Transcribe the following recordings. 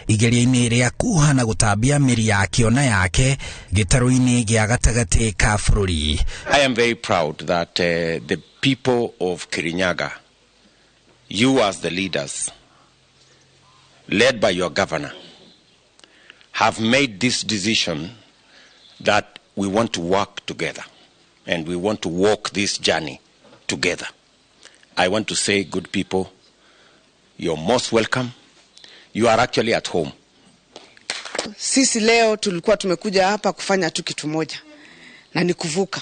igeria-inĩ rĩa kuhana gũtambia mĩri ya kĩona yake gĩtarũ-inĩ gĩa gatagati ka bũrũri. I am very proud that the people of Kirinyaga, you as the leaders, led by your governor, have made this decision that we want to work together and we want to walk this journey together. I want to say, good people, you're most welcome. You are actually at home. Sisi leo tulikuwa tumekuja hapa kufanya tu kitu moja, na ni kuvuka.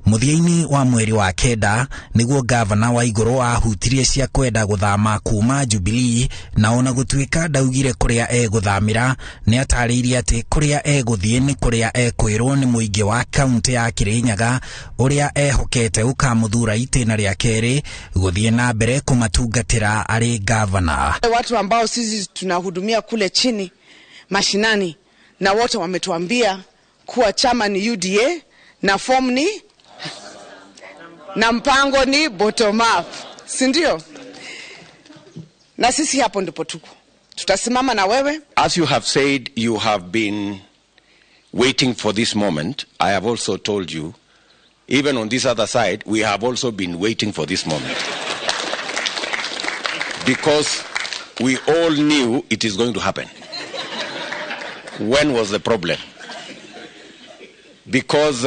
Muthia-ini wa mweri wa kenda niguo gavana wa Igũrũ ahutirie cia kwenda guthama kuma Jubilee, na ona gutuika ndaugire kuria eguthamira ni atariirie ati kuria eguthie ni kuria ekwirwo ni muingi wa kaunti ya Kirinyaga uria ehokete ukamuthura itena ria keri guthie na mbere kumatungatira ari gavana. Watu ambao sisi tunahudumia kule chini mashinani, na wote wametuambia kuwa chama ni UDA na form ni na mpango ni bottom up, si ndio? Na sisi hapo ndipo tuko, tutasimama na wewe. As you have said, you have been waiting for this moment. I have also told you, even on this other side, we have also been waiting for this moment. Because we all knew it is going to happen. When was the problem? Because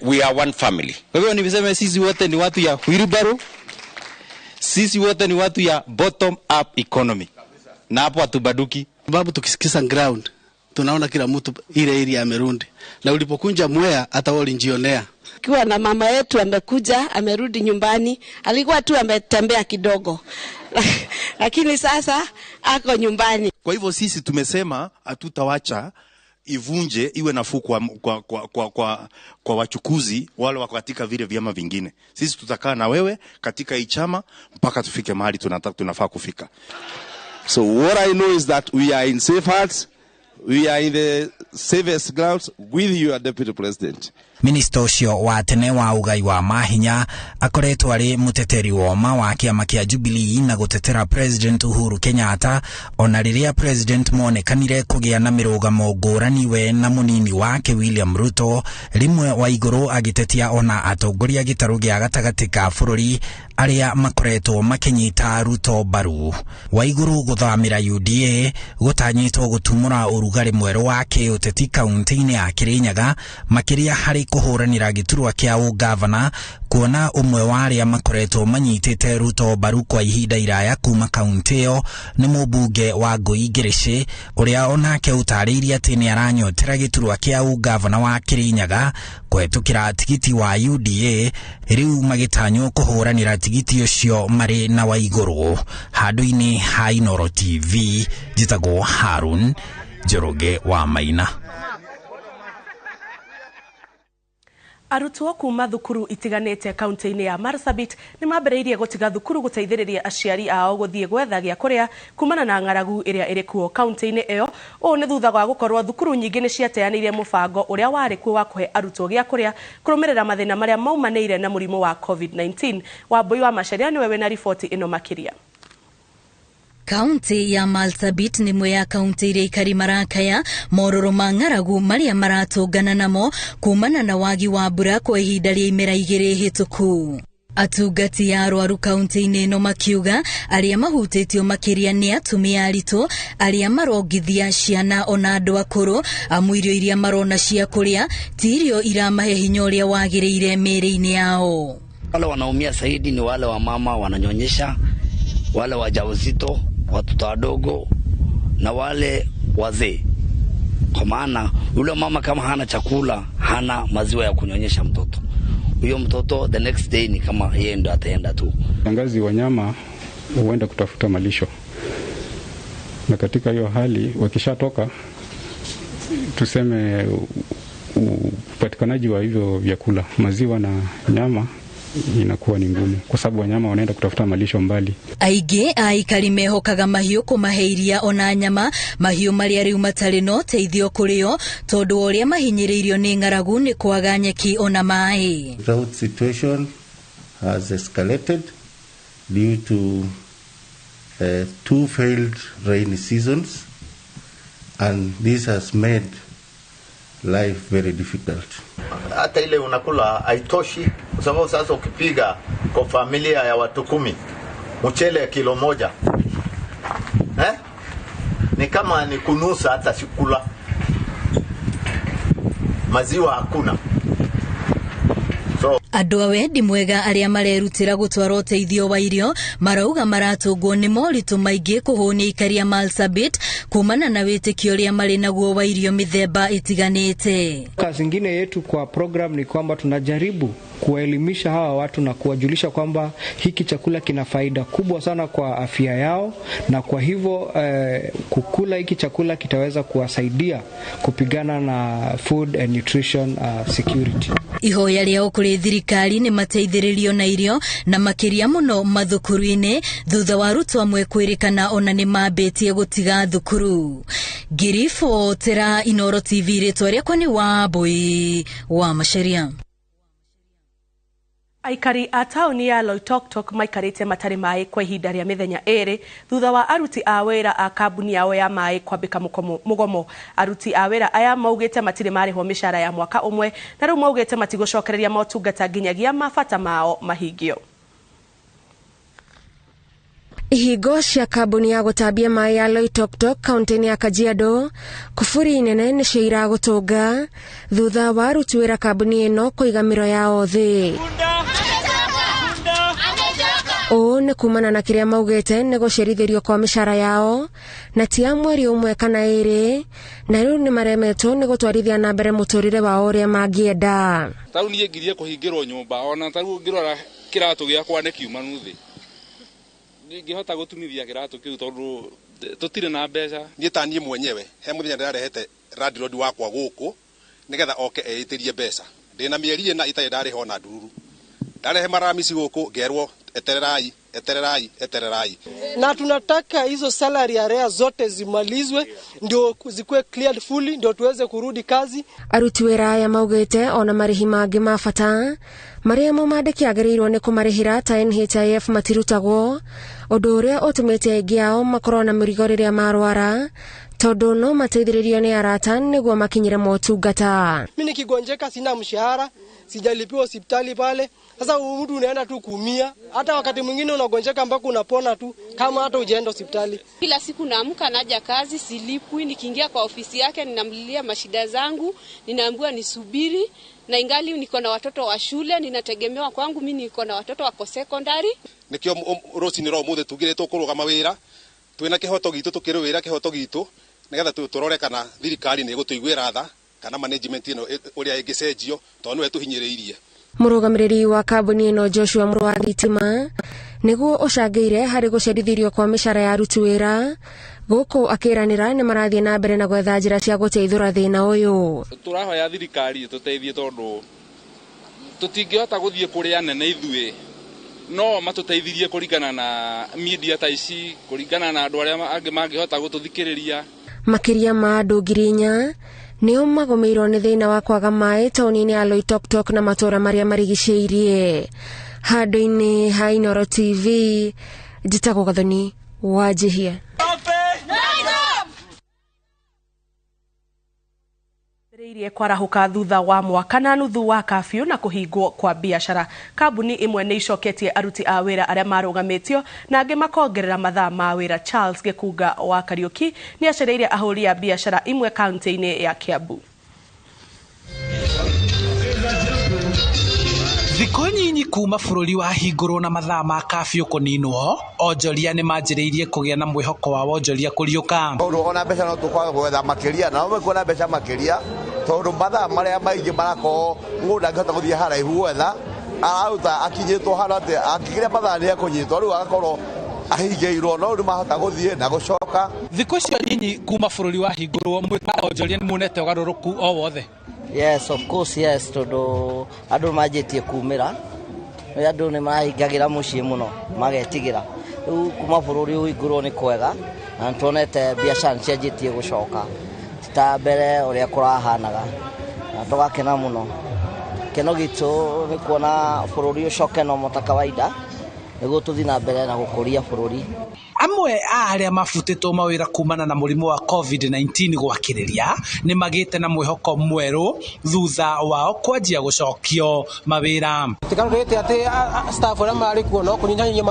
we are one family. Wewe niviseme sisi wote ni watu ya wheelbarrow. Sisi wote ni watu ya bottom up economy. Na hapo hatubaduki. Sababu tukisikisa ground, tunaona kila mtu ile area amerudi. Na ulipokunja Mwea hata wao walijionea. Kiwa na mama yetu amekuja, amerudi nyumbani, alikuwa tu ametembea kidogo. Lakini sasa ako nyumbani. Kwa hivyo sisi tumesema hatutawacha ivunje iwe nafuu kwa wachukuzi wale wako katika vile vyama vingine. Sisi tutakaa na wewe katika hii chama mpaka tufike mahali tunafaa kufika. So what I know is that we are in safe hands. We are in the safest grounds with your deputy president. Minister ucio wa tene wa ugai wa mahinya akoretwo ari muteteri woma wa kiama kia Jubilee na gutetera President Uhuru Kenyatta, ona riria President monekanire kugia na mirugamo ngurani we na munini wake William Ruto, rimwe wa Igũrũ agitetia ona atongoria gitaru gia gatagati ka bũrũri aria makoretwo makinyita Ruto baru. Wa Igũrũ guthamira UDA gutanyitwo gutumura urugari mweru wa kiuteti kaunti-ini ya Kirinyaga makiria hari kuhuranira giturwa kia ugavana, kuona umwe wa aria makoretwo manyitite Ruto baru kwa ihinda iraya kuma kaunti iyo ni mubunge wa Ngũi Ngĩrĩcĩ, uria onake utariirie ati ni aranyotera giturwa kia ugavana wa Kirinyaga kwetukira tigiti wa UDA, riu magitanywo kuhuranira tigiti ucio mari na Wa Igũrũ. Handu-ini ha Inooro TV, njitagwo Harun Njoroge wa Maina. Arutwo kuma thukuru itiganite kaunti-ini ya Marsabit ni mabereirie gutiga thukuru guteithiriria aciari ao guthie gwetha gya kuria kumana na ng'aragu iria iri kuo kaunti-ini iyo. O ni thutha wa gukorwo thukuru nyingi ni ciateanirie mubango uria wari kuo wa kuhe arutwo gya kuria kurumirira mathina maria maumanire na murimu wa COVID-19. Wambui wa Macharia ni wewe na ripoti ino makiria. Kaunti ya Marsabit ni mwe ya kaunti iria ikari marakaya mororo ma ng'aragu maria maratũngana namo kumana na wagi wa mbura kwa ihinda rĩa imera igĩrĩ hĩtũku. Atungati ya arwaru kaunti-inĩ ĩno makiuga aria mahutĩtio makĩria nĩ atumia aritũ aria marongithia ciana ona andũ akũrũ, amu irio iria marona cia kũrĩa ti irio iramahe hinya ũrĩa wagĩrĩire mĩĩrĩ-inĩ yao. Wale wanaumia zaidi ni wale wa mama wananyonyesha, wale wajawazito, watoto wadogo na wale wazee. Kwa maana yule mama kama hana chakula, hana maziwa ya kunyonyesha mtoto, huyo mtoto the next day ni kama yeye ndo ataenda tu. Shangazi wanyama huenda kutafuta malisho, na katika hiyo hali wakishatoka, tuseme upatikanaji wa hivyo vyakula, maziwa na nyama, inakuwa ni ngumu kwa sababu wanyama wanaenda kutafuta malisho mbali. Aingĩ aikari mehokaga mahiũ kũmaheiria ona nyama, mahiũ maria riu matarĩ no teithio kũrĩo tondu ũrĩa mahinyĩrĩirio nĩ ng'aragu nĩ kwaga nyeki ona maĩ. Drought situation has escalated due to two failed rainy seasons and this has made life very difficult. Hata ile unakula haitoshi, kwa sababu sasa ukipiga kwa familia ya watu 10 mchele kilo moja ni kama ni kunusa, hata sikula maziwa hakuna. Andũ a wendi mwega arĩa marerutĩra gũtwara ũteithio wa irio marauga maratũngwo nĩ moritũ maingĩ kũhũnia ikaria Marsabit kumana na wĩtĩkio ũrĩa marĩ naguo wa irio mĩthemba ĩtiganĩte. Kazi ingine yetu kwa program ni kwamba tunajaribu kuwaelimisha hawa watu na kuwajulisha kwamba hiki chakula kina faida kubwa sana kwa afya yao, na kwa hivyo kukula hiki chakula kitaweza kuwasaidia kupigana na food and nutrition security. Ihoya rĩao kũrĩ thirikari nĩ mateithĩrĩrio na irio na makĩria mũno mathukuru-inĩ thutha wa arutwo amwe kwĩrĩkana ona nĩ mambĩtie gũtiga thukuru. Ngiribotera Inooro TV, rĩtwa rĩakwa nĩ Wambui wa Macharia. Aikari a tauni ya Loitoktok maikarĩte matarĩ maĩ kwa ihinda rĩa mĩthenya 2 thutha wa aruti a wĩra a kambuni yao ya maĩ kwambĩka mũgomo. Aruti a wĩra aya maugĩte matirĩ marĩhwo mĩcara ya mwaka ũmwe, na rĩu maugĩte matigũcokereria motungata nginyagia mabata mao mahingio. Ihingo cia kambuni ya gũtambia maĩ ya Loitoktok kaunti-inĩ ya Kajiado kũburi nene nĩcio iragũtũnga thutha wa aruti wĩra kambuni ĩno kũiga mĩro yao thĩ. Ũũ nĩ kumana na kĩrĩa maugĩte nĩ gũcerithĩrio kwa mĩcara yao na ti ya mweri ũmwe kana 2, na rĩu nĩ maremetwo nĩ gũtwarithia na mbere mũtũrĩre wao ũrĩa mangĩenda. Tarĩu niĩ ngirie kũhingĩrwo nyũmba, ona tarĩu ngĩrora kĩratũ gĩakwa nĩ kiuma nuthĩ. Ngĩhota gũtumithia kĩratũ kĩu tondũ tũtirĩ na mbeca. Niĩ ta niĩ mwenyewe he mũthenya ndĩrarehete landlord wakwa gũkũ nĩgetha oke eitĩrie mbeca. Ndĩna mĩeri ĩna itarĩ ndarĩha ona ndururu. Ndarehe maramisi gũkũ ngerwo etererai. Na tunataka hizo salary area zote zimalizwe ndio zikuwe cleared fully ndio tuweze kurudi kazi. Aruti wĩra aya maugĩte ona marĩhi mangĩ ma bata marĩa mũmandĩki agĩrĩirwo nĩ kũmarĩhĩra ta NHIF matirutagwo, ũndũ ũrĩa ũtũmĩte aingĩ ao makorwo na mĩrigo rĩrĩa marwara, tondũ no mateithĩrĩrio nĩ arata nĩguo makinyĩre motungata. Mimi nikigonjeka sina mshahara, sijalipiwa hospitali pale. Sasa mtu unaenda tu kuumia, hata wakati mwingine unagonjeka mpaka unapona tu kama hata hujaenda hospitali. Kila siku naamka naja kazi silipwi, nikiingia kwa ofisi yake ninamlilia mashida zangu, ninaambiwa nisubiri, na ingali niko na watoto wa shule, ninategemewa kwangu, mimi niko na watoto wako secondary. Nikio rocinĩ ro mũthĩ tugĩrĩtwo kũrũgama wĩra, twĩna kĩhoto gitũ tũkĩrĩ wĩra kĩhoto gitũ, nĩgetha tũrore kana thirikari nĩ ĩgũtũiguĩra tha kana management ĩno ũrĩa ĩngĩcenjio tondũ nĩwe tũhinyĩrĩirie. Mũrũgamĩrĩri wa kambuni ĩno Joshua Mũrwa thitima nĩguo ũcangĩire harĩ gũcerithĩrio kwa mĩcara ya aruti wĩra, gũkũ akĩranĩra nĩ marathiĩ na mbere na gwetha njĩra cia gũteithũra thĩna ũyũ. Tũrahoya thirikari tũteithie tondũ tũtingĩhota gũthiĩ kũrĩ anene ithuĩ, no matũteithirie kũringana na media ta ici, kũringana na andũ arĩa angĩ mangĩhota gũtũthikĩrĩria. Makĩria ma andũ 4,000 nĩo magũmĩirwo nĩ thĩna wa kwaga maĩ taũni-inĩ ya Loitoktok na matũũra marĩa marigicĩirie. Handũ-inĩ ha Inooro TV, njĩtagwo Gathoni Wanjihia. Irie kwarahuka thutha wa mwaka na nuthu wa kafyu na kuhingwo kwa biashara. Kambuni imwe nĩ icoketie aruti a wĩra arĩa marũgamĩtio na angĩ makongerera mathaa ma wĩra. Charles Gĩkunga wa Kariuki nĩ acereire ahũri a biashara imwe kaunti-inĩ ya Kiambu. Thikũ nyinyi kuma bũrũri wa hingũrwo na mathaa ma kafyu kũninwo, onjoria nĩ manjĩrĩirie kũgĩa na mwĩhoko wa wonjoria kũriũka. Ona mbeca no tũkwaga gwetha makĩria, na no kwona mbeca makĩria tondũ mathaa marĩa maingĩ marako mũndũ angĩhota gũthiĩ haraihu gwetha arauta akinyĩtwo handũ atĩ akĩgĩra mathaa nĩ ekũnyitwo, rĩu agakorwo ahingĩirwo, no rĩu mahota gũthiĩ na gũcoka. Thikũ icio nyinyi kuma bũrũri wa hingũrwo mwĩka onjoria nĩ muonete ũgarũrũku o wothe? Yes, of course, yes, tondũ andũ manjĩtie kumĩra, andũ nĩ mahingagĩra mũciĩ mũno magetigĩra. Rĩu kuma bũrũri ũhingũrwo nĩ kwega na tuonete biacara nĩcianjĩtie gũcoka ta mbere ũrĩa kũrahanaga, na tũgakena mũno. Keno gitũ nĩ kuona bũrũri ũcoke no ta kawaida nĩguo tũthiĩ na mbere na gũkũria bũrũri. amwe aria mafutitwo mawira kumana na murimu wa COVID-19 gwakiriria ni magite na mwihoko mweru thutha wao kwanjia gucokio mawira. Tikarurite ati staff ara mari kuo no kunyanya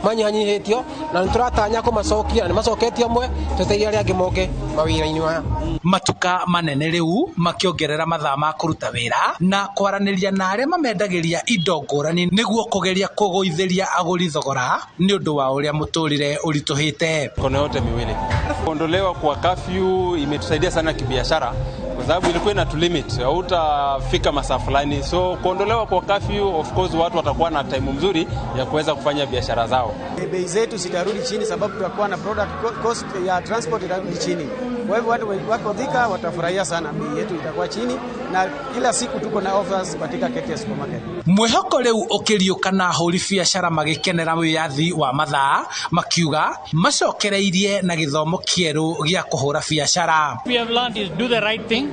manyanyihitio na nituratanya ko macokia ni macoketio mwe tuteithia ria ngimoke mawira-ini maya. Matuka manene riu makiongerera mathaa ma kuruta wira na kwaraniria na aria mamendagiria indo ngurani niguo kugeria kuguitheria aguri thogora ni undu wa uria muturire urituhite. Kono yote miwili. Kuondolewa kwa curfew imetusaidia sana kibiashara kwa sababu ilikuwa ina tu limit, hautafika masaa fulani. So kuondolewa kwa curfew, of course watu watakuwa na time mzuri ya kuweza kufanya biashara zao. Bei zetu zitarudi chini sababu tutakuwa na product cost ya transport itarudi chini. Kwa hivyo watu wako Thika watafurahia sana, bei yetu itakuwa chini na kila siku tuko na offers katika KTS supermarket. Mwihoko riu ukiriuka na huri biashara magikenera wiyathi wa mathaa makiuga macokereirie na githomo kieru gia kuhura biashara. We have learned is do the right thing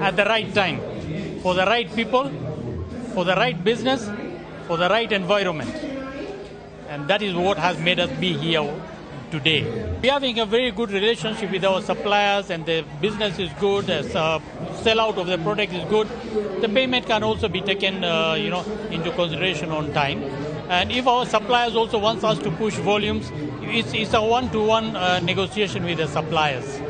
at the right time for the right people, for the right business, for the right environment. And that is what has made us be here today. We are having a very good relationship with our suppliers and the business is good, sell out of the product is good. The payment can also be taken into consideration on time. And if our suppliers also want us to push volumes, it's a one-to-one negotiation with the suppliers.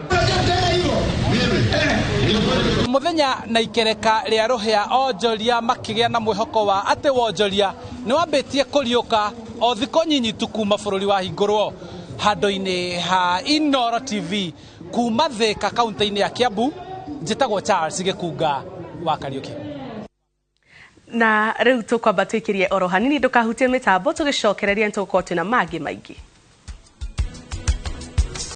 Muthenya na ikereka ria ruhia onjoria makigia na mwihoko wa ate wonjoria ni wambitie kuriuka o thiko nyinyi tu kuma bururi wa hingurwo handu-ini ha Inooro TV kuma Thika kaunti-ini ya Kiambu. Njitagwo Charles Gikunga wa Kariuki. Na riu tukwamba twikirie oro hanini ndukahutie mitambo tugicokereria ntuko twina mangi maingi.